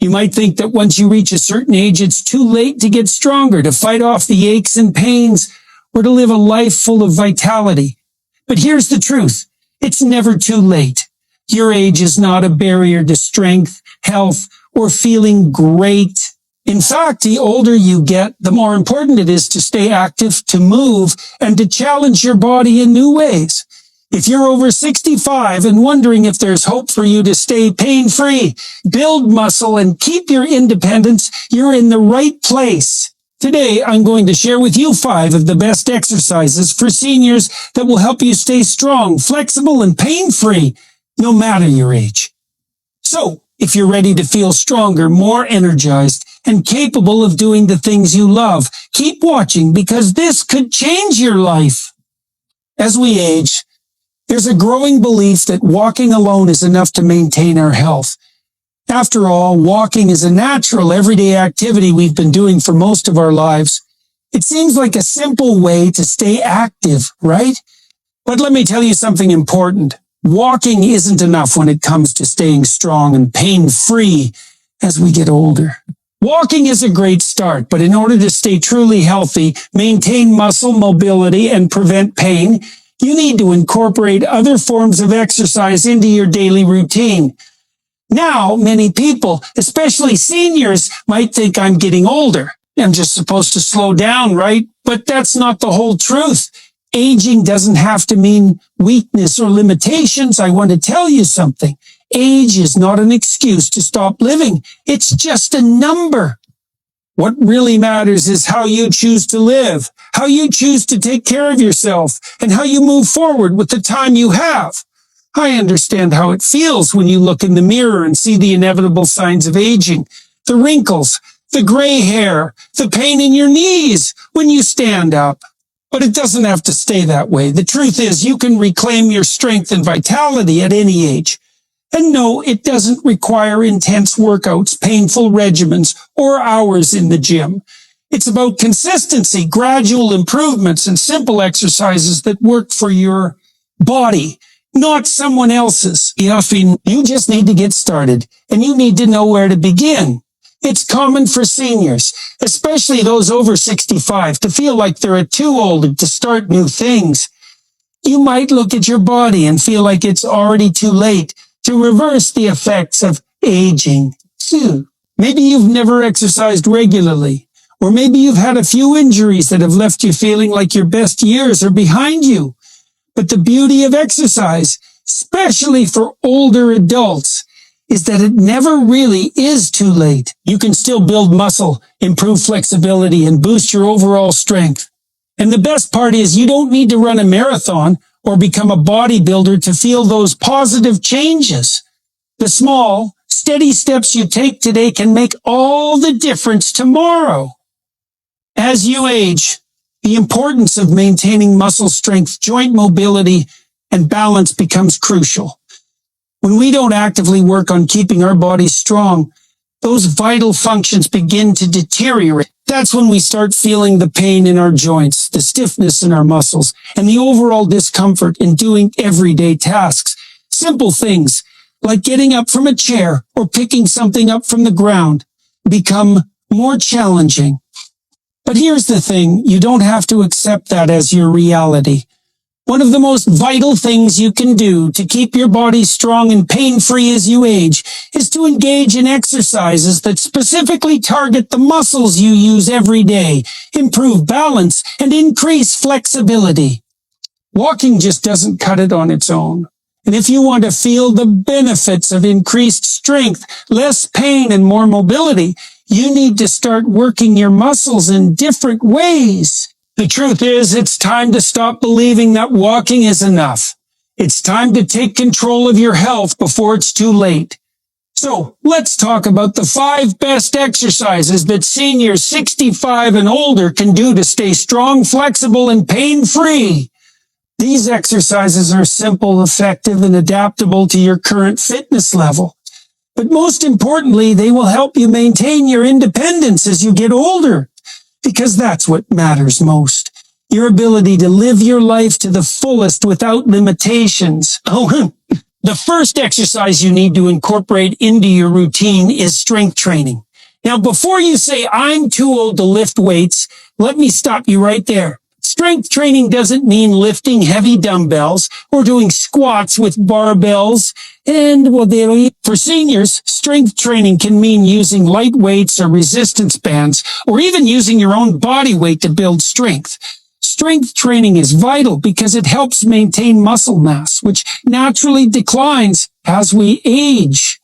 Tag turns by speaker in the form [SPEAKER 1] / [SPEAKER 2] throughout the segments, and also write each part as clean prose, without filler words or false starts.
[SPEAKER 1] You might think that once you reach a certain age, it's too late to get stronger, to fight off the aches and pains, or to live a life full of vitality. But here's the truth. It's never too late. Your age is not a barrier to strength, health, or feeling great. In fact, the older you get, the more important it is to stay active, to move, and to challenge your body in new ways. If you're over 65 and wondering if there's hope for you to stay pain-free, build muscle, and keep your independence, you're in the right place. Today, I'm going to share with you 5 of the best exercises for seniors that will help you stay strong, flexible, and pain-free, no matter your age. So, if you're ready to feel stronger, more energized, and capable of doing the things you love, keep watching because this could change your life. As we age, there's a growing belief that walking alone is enough to maintain our health. After all, walking is a natural, everyday activity we've been doing for most of our lives. It seems like a simple way to stay active, right? But let me tell you something important. Walking isn't enough when it comes to staying strong and pain-free as we get older. Walking is a great start, but in order to stay truly healthy, maintain muscle mobility, and prevent pain, you need to incorporate other forms of exercise into your daily routine. Now, many people, especially seniors, might think I'm getting older. I'm just supposed to slow down, right? But that's not the whole truth. Aging doesn't have to mean weakness or limitations. I want to tell you something. Age is not an excuse to stop living. It's just a number. What really matters is how you choose to live, how you choose to take care of yourself, and how you move forward with the time you have. I understand how it feels when you look in the mirror and see the inevitable signs of aging, the wrinkles, the gray hair, the pain in your knees when you stand up. But it doesn't have to stay that way. The truth is you can reclaim your strength and vitality at any age. And no, it doesn't require intense workouts, painful regimens, or hours in the gym. It's about consistency, gradual improvements, and simple exercises that work for your body, not someone else's. You just need to get started, and you need to know where to begin. It's common for seniors, especially those over 65, to feel like they're too old to start new things. You might look at your body and feel like it's already too late to reverse the effects of aging. Maybe you've never exercised regularly, or maybe you've had a few injuries that have left you feeling like your best years are behind you. But the beauty of exercise, especially for older adults, is that it never really is too late. You can still build muscle, improve flexibility, and boost your overall strength. And the best part is you don't need to run a marathon or become a bodybuilder to feel those positive changes. The small, steady steps you take today can make all the difference tomorrow. As you age, the importance of maintaining muscle strength, joint mobility, and balance becomes crucial. When we don't actively work on keeping our bodies strong, those vital functions begin to deteriorate. That's when we start feeling the pain in our joints, the stiffness in our muscles, and the overall discomfort in doing everyday tasks. Simple things like getting up from a chair or picking something up from the ground become more challenging. But here's the thing, you don't have to accept that as your reality. One of the most vital things you can do to keep your body strong and pain-free as you age is to engage in exercises that specifically target the muscles you use every day, improve balance, and increase flexibility. Walking just doesn't cut it on its own. And if you want to feel the benefits of increased strength, less pain, and more mobility, you need to start working your muscles in different ways. The truth is, it's time to stop believing that walking is enough. It's time to take control of your health before it's too late. So, let's talk about the 5 best exercises that seniors 65 and older can do to stay strong, flexible, and pain-free. These exercises are simple, effective, and adaptable to your current fitness level. But most importantly, they will help you maintain your independence as you get older. Because that's what matters most. Your ability to live your life to the fullest without limitations. Oh, The first exercise you need to incorporate into your routine is strength training. Now, before you say, I'm too old to lift weights, let me stop you right there. Strength training doesn't mean lifting heavy dumbbells or doing squats with barbells. For seniors, strength training can mean using light weights or resistance bands, or even using your own body weight to build strength. Strength training is vital because it helps maintain muscle mass, which naturally declines as we age.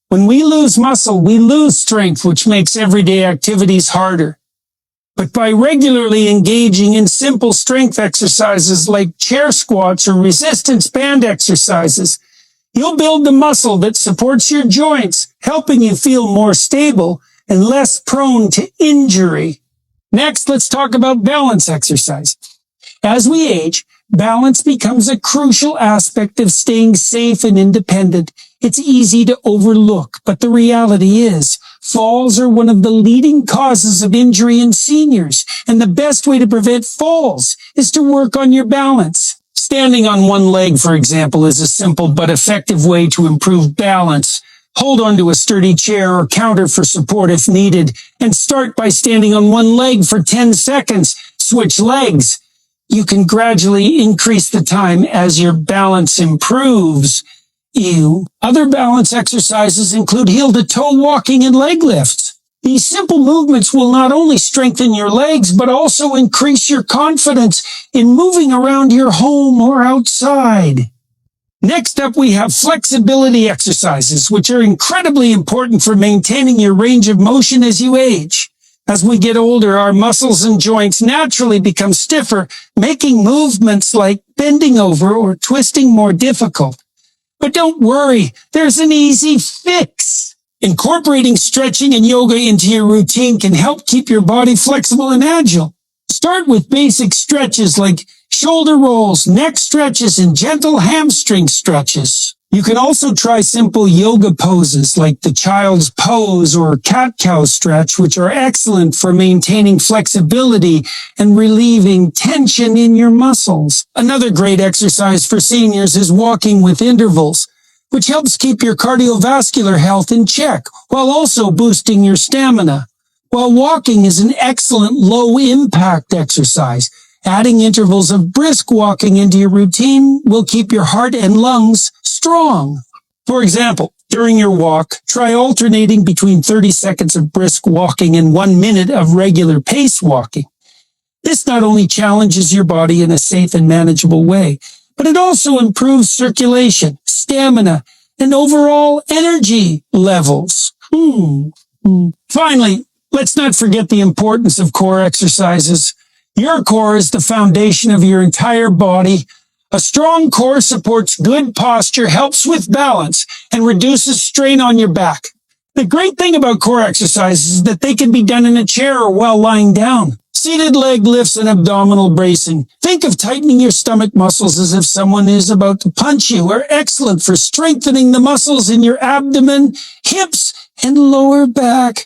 [SPEAKER 1] When we lose muscle, we lose strength, which makes everyday activities harder. But by regularly engaging in simple strength exercises like chair squats or resistance band exercises, you'll build the muscle that supports your joints, helping you feel more stable and less prone to injury. Next, let's talk about balance exercise. As we age, balance becomes a crucial aspect of staying safe and independent. It's easy to overlook, but the reality is, falls are one of the leading causes of injury in seniors, and the best way to prevent falls is to work on your balance. Standing on one leg, for example, is a simple but effective way to improve balance. Hold onto a sturdy chair or counter for support if needed, and start by standing on one leg for 10 seconds. Switch legs. You can gradually increase the time as your balance improves. Other balance exercises include heel-to-toe walking and leg lifts. These simple movements will not only strengthen your legs, but also increase your confidence in moving around your home or outside. Next up, we have flexibility exercises, which are incredibly important for maintaining your range of motion as you age. As we get older, our muscles and joints naturally become stiffer, making movements like bending over or twisting more difficult. But don't worry, there's an easy fix. Incorporating stretching and yoga into your routine can help keep your body flexible and agile. Start with basic stretches like shoulder rolls, neck stretches, and gentle hamstring stretches. You can also try simple yoga poses like the child's pose or cat-cow stretch, which are excellent for maintaining flexibility and relieving tension in your muscles. Another great exercise for seniors is walking with intervals, which helps keep your cardiovascular health in check while also boosting your stamina. While walking is an excellent low-impact exercise, adding intervals of brisk walking into your routine will keep your heart and lungs strong. For example, during your walk, try alternating between 30 seconds of brisk walking and 1 minute of regular pace walking. This not only challenges your body in a safe and manageable way, but it also improves circulation, stamina, and overall energy levels. Finally, let's not forget the importance of core exercises. Your core is the foundation of your entire body. A strong core supports good posture, helps with balance, and reduces strain on your back. The great thing about core exercises is that they can be done in a chair or while lying down. Seated leg lifts and abdominal bracing. Think of tightening your stomach muscles as if someone is about to punch you, are excellent for strengthening the muscles in your abdomen, hips, and lower back.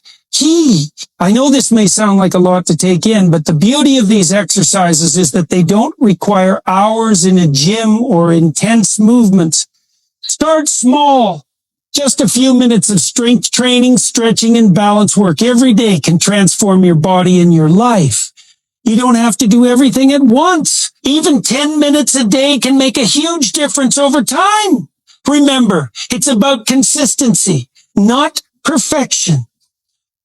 [SPEAKER 1] I know this may sound like a lot to take in, but the beauty of these exercises is that they don't require hours in a gym or intense movements. Start small. Just a few minutes of strength training, stretching, and balance work every day can transform your body and your life. You don't have to do everything at once. Even 10 minutes a day can make a huge difference over time. Remember, it's about consistency, not perfection.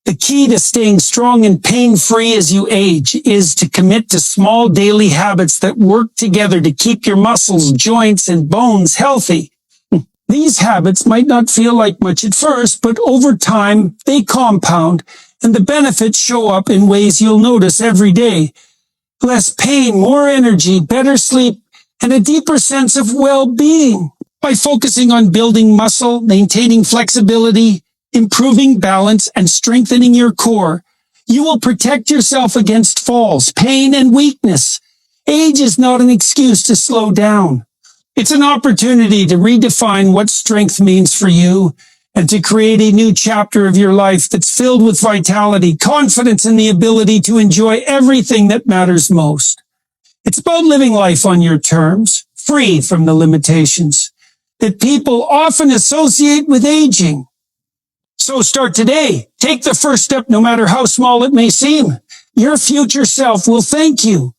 [SPEAKER 1] The key to staying strong and pain-free as you age is to commit to small daily habits that work together to keep your muscles, joints, and bones healthy. These habits might not feel like much at first, but over time, they compound, and the benefits show up in ways you'll notice every day. Less pain, more energy, better sleep, and a deeper sense of well-being. By focusing on building muscle, maintaining flexibility, improving balance, and strengthening your core, you will protect yourself against falls, pain, and weakness. Age is not an excuse to slow down. It's an opportunity to redefine what strength means for you and to create a new chapter of your life that's filled with vitality, confidence, and the ability to enjoy everything that matters most. It's about living life on your terms, free from the limitations. that people often associate with aging. So start today. Take the first step, no matter how small it may seem. Your future self will thank you.